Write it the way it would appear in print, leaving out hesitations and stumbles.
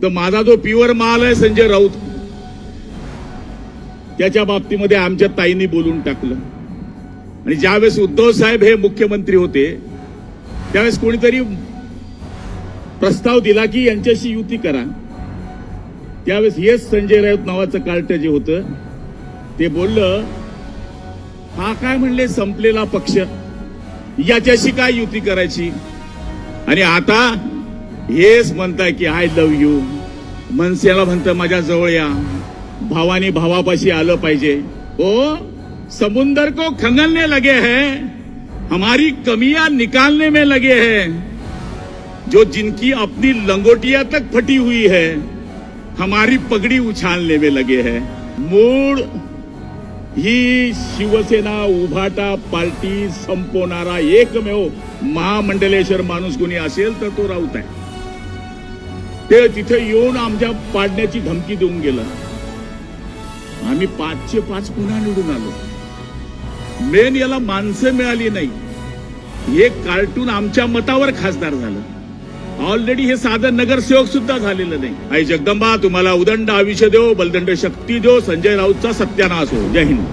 तर माझा जो प्युअर माल आहे संजय राऊत, त्याच्या बाबतीमध्ये आमच्या ताईंनी बोलून टाकलं. आणि ज्यावेळेस उद्धव साहेब हे मुख्यमंत्री होते त्यावेळेस कोणीतरी प्रस्ताव दिला की यांच्याशी युती करा. त्यावेळेस हेच संजय राऊत नावाचं कार्ट जे होतं ते बोललं, हा काय म्हणले संपलेला पक्ष, याच्याशी काय युती करायची. आणि आता हेच म्हणताय की आय लव्ह यू, मनसेला म्हणतं माझ्या जवळ या, भावानी भावापाशी आलं पाहिजे. ओ समुंदर को खंगलने लगे हैं, हमारी कमियां निकालने में लगे हैं. जो जिनकी अपनी लंगोटिया तक फटी हुई है हमारी पगड़ी उछालने में लगे हैं. मूळ ही शिवसेना उभाटा पार्टी संपवणारा एकमेव महामंडलेश्वर माणूस कोणी असेल तर तो राऊत आहे. ते तिथे येऊन आमच्या पाडण्याची धमकी देऊन गेलं. आम्ही 5चे 5 पुन्हा निवडून आलो. मेन याला माणसं मिळाली नाही, हे कार्टून आमच्या मतावर खासदार झालं. ऑलरेडी हे साधं नगरसेवक सुद्धा झालेलं नाही. आई जगदंबा तुम्हाला उदंड आयुष्य देव, बलदंड शक्ती देव. संजय राऊतचा सत्यानाश हो. जय हिंद.